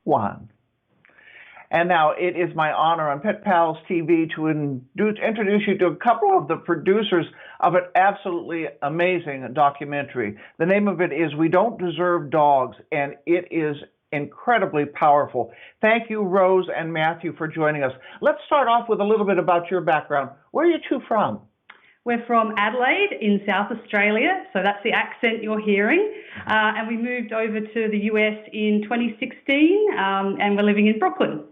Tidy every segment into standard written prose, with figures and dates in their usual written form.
one. And now it is my honor on Pet Pals TV to introduce you to a couple of the producers of an absolutely amazing documentary. The name of it is We Don't Deserve Dogs, and it is incredibly powerful. Thank you, Rose and Matthew, for joining us. Let's start off with a little bit about your background. Where are you two from? We're from Adelaide in South Australia, so that's the accent you're hearing. And we moved over to the US in 2016, and we're living in Brooklyn.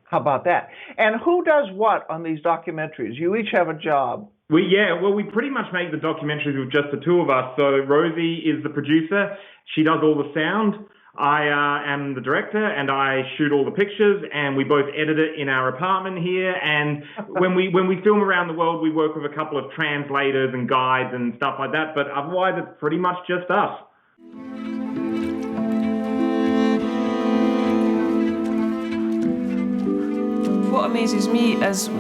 How about that? And who does what on these documentaries? You each have a job. We pretty much make the documentaries with just the two of us. So Rosie is the producer. She does all the sound. I am the director, and I shoot all the pictures, and we both edit it in our apartment here. And when we film around the world, we work with a couple of translators and guides and stuff like that. But otherwise, it's pretty much just us. What amazes me is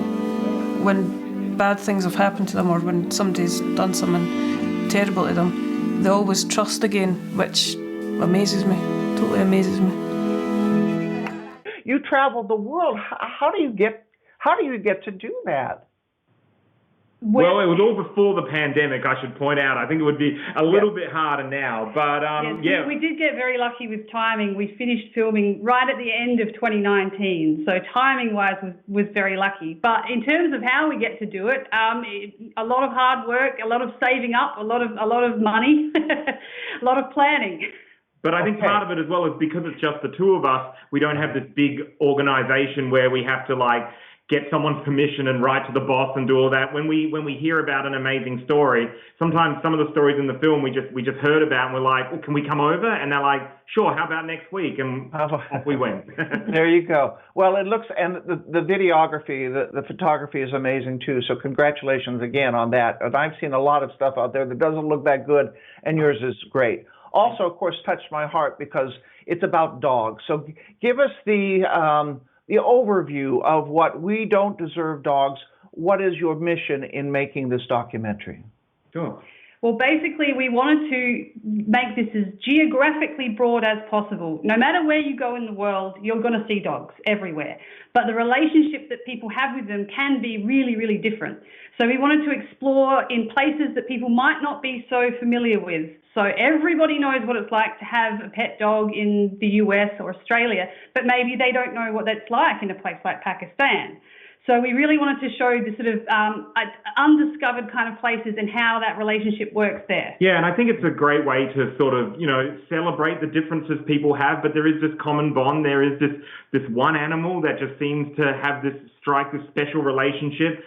when bad things have happened to them or when somebody's done something terrible to them, they always trust again, which amazes me, totally amazes me. You traveled the world. How do you get to do that? Well, it was all before the pandemic, I should point out. I think it would be a little bit harder now, but yes, we did get very lucky with timing. We finished filming right at the end of 2019, so timing-wise was very lucky. But in terms of how we get to do it, a lot of hard work, a lot of saving up, a lot of money, a lot of planning. But I think part of it as well is because it's just the two of us, we don't have this big organization where we have to get someone's permission and write to the boss and do all that. When we hear about an amazing story, sometimes some of the stories in the film we just heard about and we're like, well, can we come over? And they're like, sure, how about next week? And off we went. There you go. Well, it looks, and the videography, the photography is amazing too. So congratulations again on that. And I've seen a lot of stuff out there that doesn't look that good, and yours is great. Also, of course, touched my heart because it's about dogs. So give us the overview of what We Don't Deserve Dogs. What is your mission in making this documentary? Sure. Well, basically, we wanted to make this as geographically broad as possible. No matter where you go in the world, you're going to see dogs everywhere. But the relationship that people have with them can be really, really different. So we wanted to explore in places that people might not be so familiar with. So everybody knows what it's like to have a pet dog in the US or Australia, but maybe they don't know what that's like in a place like Pakistan. So we really wanted to show the sort of undiscovered kind of places and how that relationship works there. Yeah, and I think it's a great way to sort of, celebrate the differences people have, but there is this common bond. There is this one animal that just seems to have this special relationship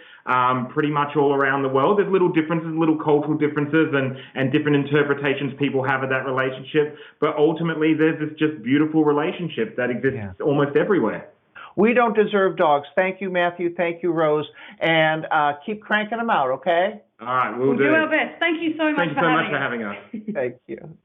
pretty much all around the world. There's little differences, little cultural differences and different interpretations people have of that relationship, but ultimately there's this just beautiful relationship that exists almost everywhere. We Don't Deserve Dogs. Thank you, Matthew. Thank you, Rose. And keep cranking them out, okay? All right, we'll do our best. Thank you so much for having us. Thank you.